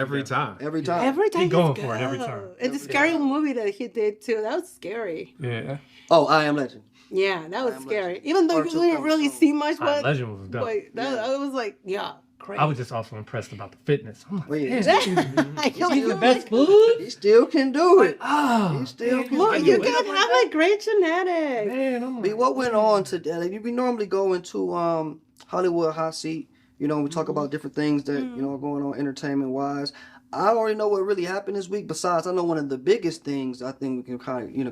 Every time. Every time. Every time He he's going for it every time. And the scary movie that he did too, that was scary. Yeah. Oh, I Am Legend. Yeah, that was I Am scary. Legend. Even though Part you two didn't comes really soon. see much, but Legend was dope. I was like, yeah, crazy. I was just also impressed about the fitness. I'm like, Oh, yeah. man, Yo, he's you the best like- food. He still can do it. Oh, He still can Look, do you it. can have a great genetic. man, I'm But like, what went on today? Like, we normally go into Hollywood hot seat. You know, we talk Mm-hmm. about different things that you know are going on entertainment wise. I already know what really happened this week. Besides, I know one of the biggest things I think we can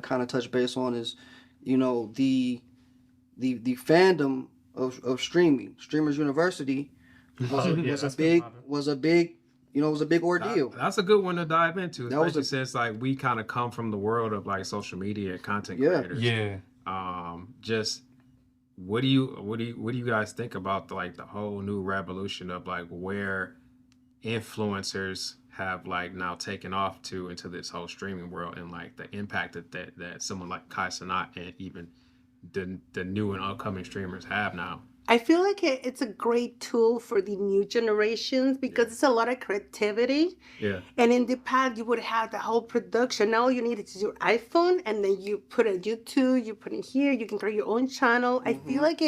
kind of touch base on is, you know, the fandom of Streamers University was a big ordeal. That's a good one to dive into, That was especially since like we kind of come from the world of like social media and content Yeah. creators. yeah. Just what do you guys think about the whole new revolution of like where influencers have like now taken off into this whole streaming world, and like the impact that someone like Kai Cenat and even the new and upcoming streamers have now? I feel like it's a great tool for the new generations because it's a lot of creativity. Yeah. And in the past, you would have the whole production. Now all you need is your iPhone, and then you put it on YouTube, you put it here, you can create your own channel. I feel like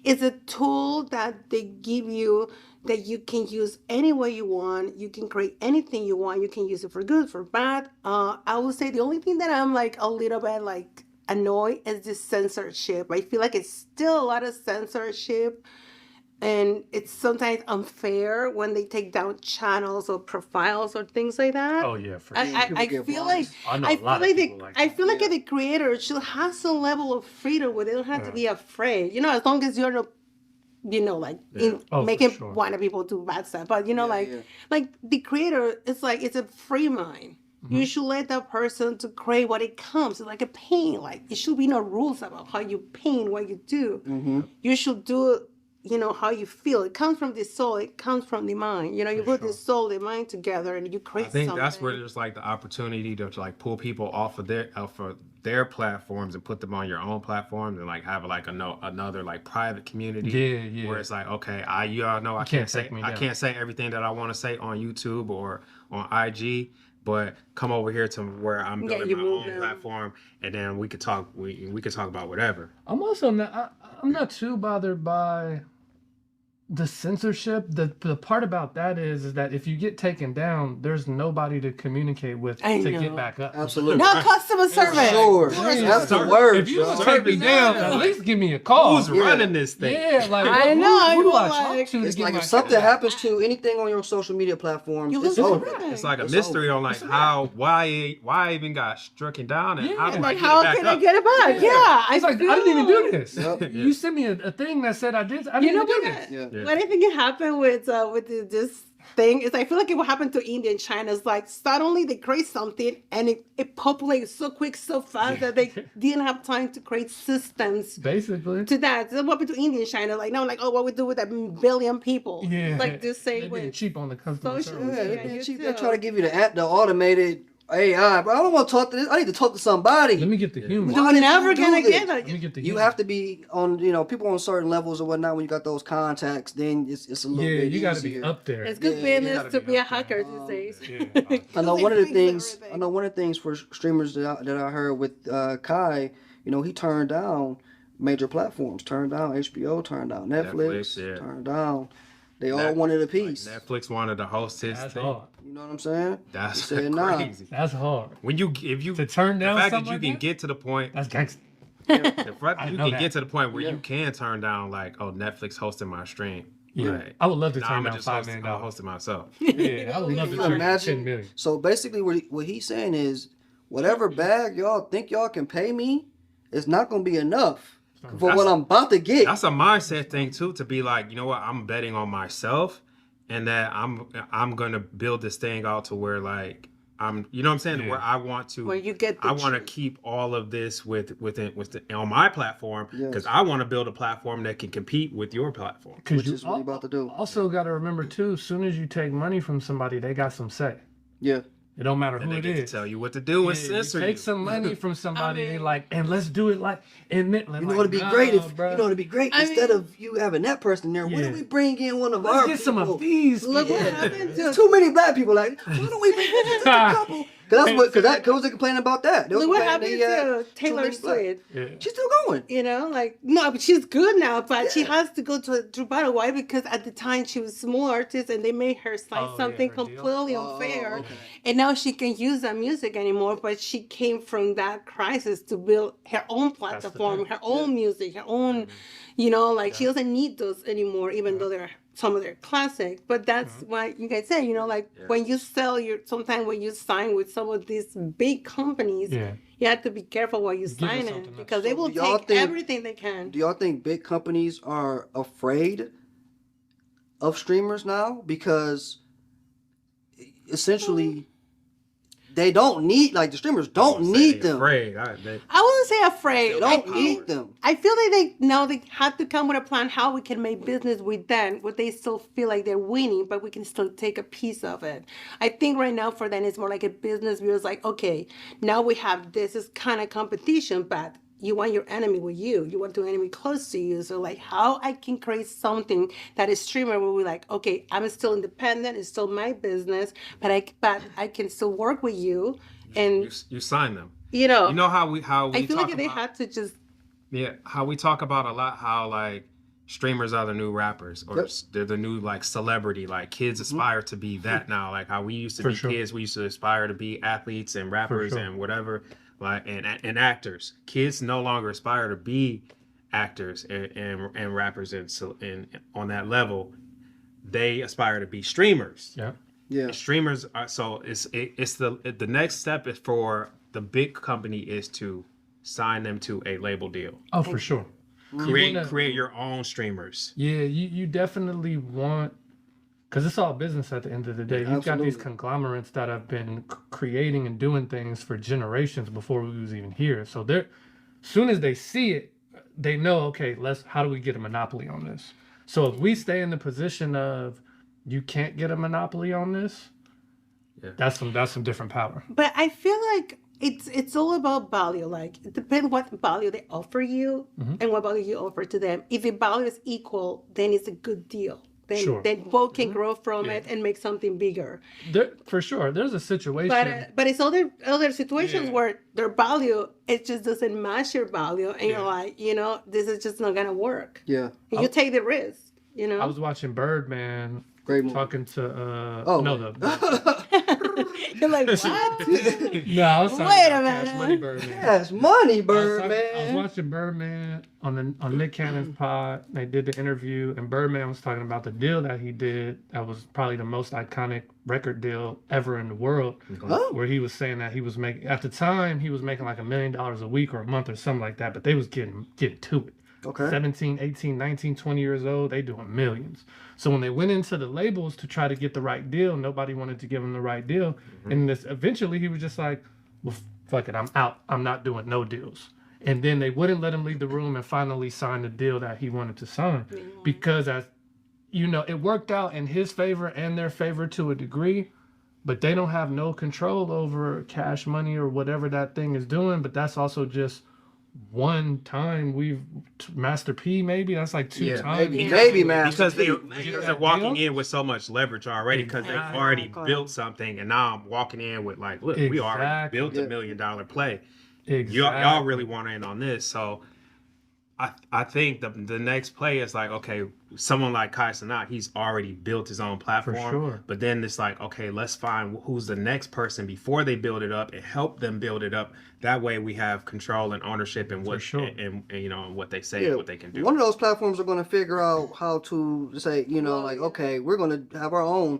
it's a tool that they give you that you can use any way you want. You can create anything you want. You can use it for good, for bad. I would say the only thing that I'm like a little bit like annoyed is this censorship. I feel like it's still a lot of censorship, and it's sometimes unfair when they take down channels or profiles or things like that. Oh yeah, for sure. I get feel blocked. like I know a I lot feel of like people like I that. feel like the creator should have some level of freedom where they don't have to be afraid. You know, as long as you're not, you know, like Oh, for making sure. one of people do bad stuff. But you know, like the creator, it's like it's a free mind. You should let that person to create what it comes. It's like a paint. Like it should be no rules about how you paint, what you do. You should do it, you know, how you feel. It comes from the soul. It comes from the mind. You know, you put the soul, the mind together, and you create I think something. that's where there's like the opportunity to like pull people off of their platforms and put them on your own platforms, and like have like another like private community. Yeah. Where it's like, okay, you all know I can't take me I down. can't say everything that I want to say on YouTube or on IG, but come over here to where I'm building you my move own them. platform, and then we could talk. We could talk about whatever. I'm also not. I'm not too bothered by the censorship. The part about that is that if you get taken down, there's nobody to communicate with I to know. get back up. Absolutely. No customer service. Sure. That's the word. If you bro. take me down, at least give me a call. Who's running this thing? Yeah, like I who- know, Who do you're I like- talk to? It's get like my if something cat? happens to anything on your social media platforms, You it's lose over. everything. It's like a It's mystery over. on like why I even got stricken down, and how do I Like, get how it back can up? I get it back? Yeah, It's like I didn't even do this. Yep. You sent me a thing that said I didn't You even know do what? this. Yeah. What I think it happened with this thing is I feel like it will happen to India and China. It's like suddenly they create something and it populates so quick, so fast that they didn't have time to create systems Basically. to that. So what happened to India and China? Like now, like what we do with a billion people? Yeah. Like this They're same getting way. cheap on the customer Social service. Yeah, media. they're being you cheap. too. They're trying to give you the automated AI, but I don't want to talk to this. I need to talk to somebody. Let me get the human. Why You're did never you do gonna this? get Let me it. get the You human. have to be on, people on certain levels or whatnot. When you got those contacts, then it's a little Yeah, bit you got to be easier. up there. It's good Yeah, business gotta to be be a up there. hacker these days. Yeah. I know They one of the fix things. everything. I know one of the things for streamers that I heard with Kai. He turned down major platforms. Turned down HBO. Turned down Netflix. Netflix, yeah. Turned down. They all wanted a piece. Netflix wanted to host his That's thing. hard. You know what I'm saying? That's He said, nah. crazy. That's hard. If you To turn down the fact that something you like can that? get to the point, That's gangster. the fact that I you know can that. get to the point where Yeah. you can turn down like, oh, Netflix hosting my stream. Yeah. Like, I would love to nah, turn I'ma down just $5 host, million. I'll host it myself. Yeah, I would love to Can you turn down imagine? 10 million. So basically, what he's saying is, whatever bag y'all think y'all can pay me, it's not gonna be enough for what I'm about to get. That's a mindset thing too, to be like, you know what, I'm betting on myself, and that I'm gonna build this thing out to where like you know what I'm saying, Yeah. where I want to, Where you get the I want to truth. keep all of this on my platform, because Yes. I want to build a platform that can compete with your platform. Because Which is what he about to do. Also got to remember too, as soon as you take money from somebody, they got some say. Yeah. It don't matter And who they it get to is. tell you what to do and Yeah, you censor take you. some money from somebody, mean- they like, and let's do it like, and then, You know what'd be great if instead of you having that person there, what Yeah. if we bring in one of let's our get some people? of these. Look what people. happened to There's too many black people. Like, why don't we bring just a couple? Because they complaining about that. They was Look what complaining happened they had to too Taylor many black. Swift. Yeah. She's still going. You know, like, no, but she's good now, but she Yeah. has to go to a true battle. Why? Because at the time she was a small artist and they made her sign Oh, yeah, something her deal. completely unfair. okay. And now she can use that music anymore, but she came from that crisis to build her own platform, thing. her own music, her own, you know, like she doesn't need those anymore, even though they're some of their classics. But that's what you guys say, you know, like when you sell sometimes when you sign with some of these big companies, Yeah. you have to be careful what you them sign in something that's- because they will do y'all take think- everything they can. Do y'all think big companies are afraid of streamers now? Because essentially, they don't need, like, the streamers don't need them. Afraid. I wouldn't say afraid. They don't need them. I feel like they know they have to come with a plan how we can make business with them, where they still feel like they're winning, but we can still take a piece of it. I think right now for them it's more like a business view. It's like, okay, now we have this is kind of competition, but you want your enemy with you. You want your enemy close to you. So like how I can create something that is streamer where we're like, okay, I'm still independent. It's still my business, but I can still work with you. And You sign them. you know how we I feel talk like they about, had to just how we talk about a lot how like streamers are the new rappers or they're the new like celebrity, like kids aspire to be that now, like how we used to For be sure. kids, we used to aspire to be athletes and rappers sure. and whatever, like and actors. Kids no longer aspire to be actors and rappers and on that level. They aspire to be streamers. Yeah. Yeah. Streamers are so it's the next step is for the big company is to sign them to a label deal. Oh, for sure. Create your own streamers. Yeah, you definitely want, because it's all business at the end of the day. You've got these Absolutely. conglomerates that have been creating and doing things for generations before we was even here. So they're, soon as they see it, they know, okay, how do we get a monopoly on this? So if we stay in the position of you can't get a monopoly on this, that's some different power. But I feel like it's all about value. Like it depends what value they offer you and what value you offer to them. If the value is equal, then it's a good deal. Then Sure. then both can grow from it and make something bigger. For sure, there's a situation. But it's other situations where their value it just doesn't match your value, and you're like, you know, this is just not gonna work. Yeah. And you take the risk. You know. I was watching Birdman, Great movie. talking to You're like, what? no, I was talking Wait about a Cash minute. Money Birdman. That's money, I Birdman. was watching Birdman on Nick Cannon's pod. They did the interview, and Birdman was talking about the deal that he did. That was probably the most iconic record deal ever in the world. Oh. Where he was saying that he was making, at the time, he was making like $1 million a week or a month or something like that. But they was getting to it. Okay. 17, 18, 19, 20 years old, they doing millions. So when they went into the labels to try to get the right deal, nobody wanted to give him the right deal. And eventually he was just like, well, fuck it, I'm out. I'm not doing no deals. And then they wouldn't let him leave the room and finally sign the deal that he wanted to sign. Because as you know, it worked out in his favor and their favor to a degree, but they don't have no control over Cash Money or whatever that thing is doing. But that's also just one time Master P, maybe that's like two times. Maybe, man. Because they're walking in with so much leverage already because they've already built something, and now I'm walking in with like, look, we already built $1 million play. Exactly. Y'all really want in on this, so I think the next play is like, okay, someone like Kai Cenat, he's already built his own platform. For sure. But then it's like, okay, let's find who's the next person before they build it up and help them build it up. That way we have control and ownership and what and you know what they say and what they can do. One of those platforms are going to figure out how to say, you know, like, okay, we're going to have our own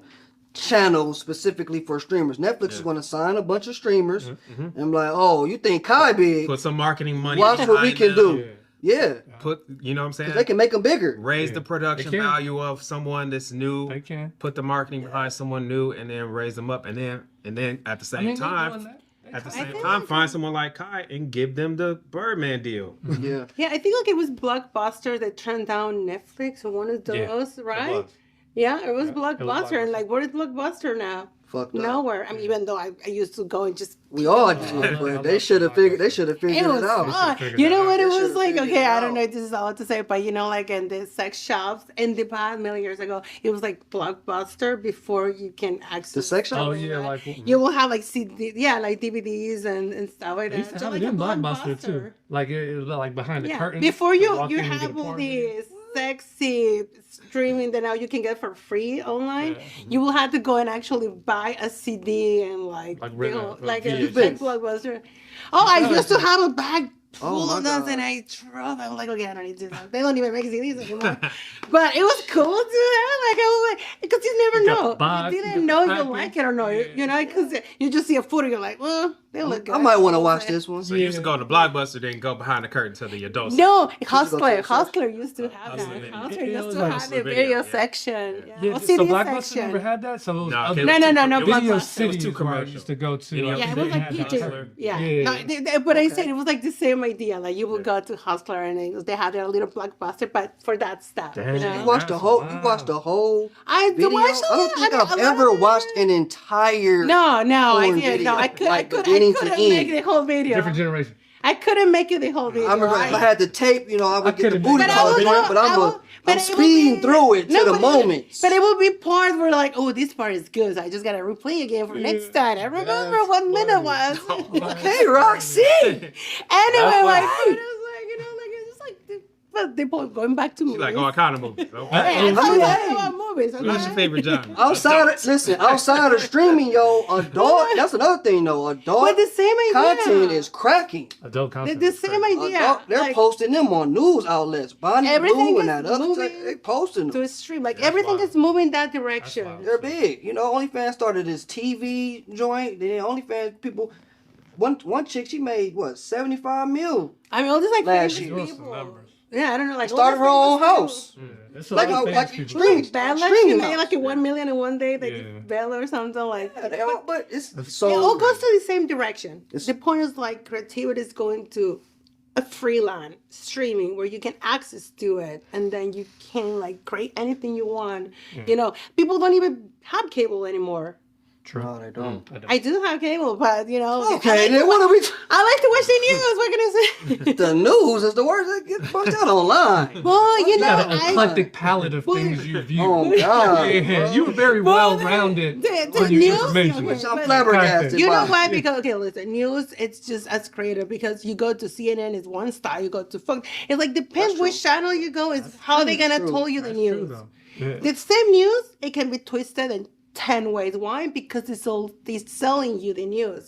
channel specifically for streamers. Netflix is going to sign a bunch of streamers and be like, oh, you think Kai big? Put some marketing money. Watch what we can do. Yeah. Put, you know what I'm saying? They can make them bigger. Raise the production value of someone that's new. They can. Put the marketing behind someone new, and then raise them up, and then at the same time, find someone like Kai and give them the Birdman deal. Yeah. Yeah, I think like it was Blockbuster that turned down Netflix or one of those, right? Yeah, it was Blockbuster, and like, where is Blockbuster now? Fucked up. nowhere. I mean, even though I used to go and just. We all did, but they should have figured. They should have figured It was it out. fun. figured You it know out. what it They was should've like? figured Okay, it I don't out. know if this is all to say, but you know, like in the sex shops in the past, million years ago, it was like Blockbuster before you can access The sex shop? Oh yeah, like You will have like CD, yeah, like DVDs and stuff like they used that. to have like it in a Blockbuster too. Like it was like behind the Yeah, curtain. before you walk you in and get have a all porn these sexy streaming that now you can get for free online. You will have to go and actually buy a CD and like rent you know, a like VHS. a Blockbuster. Oh, I used to have a bag full my of those God. and I throw them. Like, okay, I don't need to do that. They don't even make CDs anymore. But it was cool to have. Like, I was like, because you never You got know. the box, You you didn't got know the if you package. like it or not. You know, because you just see a photo, you're like, well, they look good. I might want to watch So- this one. So you used to go to Blockbuster, then go behind the curtain to the adult. No, to Hustler. the Hustler used to have Hustler that. video. Hustler It used was to like have Hustler the video, video yeah. section. Yeah. Yeah, Or so CD Blockbuster section. never had that. So it was No, other it No, was no, too- no, it no, was Video Blockbuster. City too is where I commercial. used to go to. Yeah, Yeah, it they was like had PJ. Hustler. Yeah. Yeah. No, but I said it was like the same idea. Like you would go to Hustler and they had their little Blockbuster, but for that stuff. Damn. You You know? watched the That's whole. wild. You watched the whole I video. watched I don't think I've a lot ever of watched it. an entire. No, I porn didn't. No, video, I could. like I beginning to couldn't make end. the whole video. Different generation. I couldn't make it the whole video. I remember if I had the tape, you know, I would get the couldn't booty do But I call will joint, go- but I will- I'm but it will speeding be- through it to No, the but- moments. But it will be parts where like, oh, this part is good. So I just gotta replay again for next time. I remember That's what minute was. funny. Okay, Roxy. Anyway, like, funny. it was like, you know, like it's just like but they both going back to movies. Like all kind of movies. Okay. Hey, I'm I mean, talking hey. about movies. Okay? What's your favorite genre? Outside of streaming, yo, adult. That's another thing, though. Adult But the same idea. content is cracking. Adult the, content. the is same crazy. idea. Adult, they're like, posting them on news outlets. Bonnie Everything Blue and is that other. moving They posting to them. a stream. Like That's everything wild. is moving that direction. wild. They're big. You know, OnlyFans started this TV joint. Then OnlyFans people. One chick, she made what 75 mil. I mean, all these like Last famous year. Those are some people. numbers. Yeah, I don't know. Like all Started these her own famous house. people. Yeah, it's a Like, lot of like famous people. stream- Bella, she streaming made house. like 1 million in one day. Like Yeah. Bella or something like. Yeah, they all, but it's It all so. goes to the same direction. It's- The point is like creativity is going to a freelance streaming where you can access to it and then you can like create anything you want. You know, people don't even have cable anymore. True. No, they don't. I do have cable, but you know, Okay, then what are we? I like to watch the news. What can I say? The news is the worst. That gets punched out online. Well, you You know, got an I, eclectic palette of things you view. Oh God. Yeah, you were very well rounded the on your news- information. okay, I'm but- flabbergasted. You know by. why? Because okay, listen, news it's just as creative because you go to CNN is one style, you go to Fox. It like depends That's which true. channel you go is how they gonna true. tell you the That's news. true, though. Yeah. The same news, it can be twisted in 10 ways. Why? Because it's all they're selling you the news.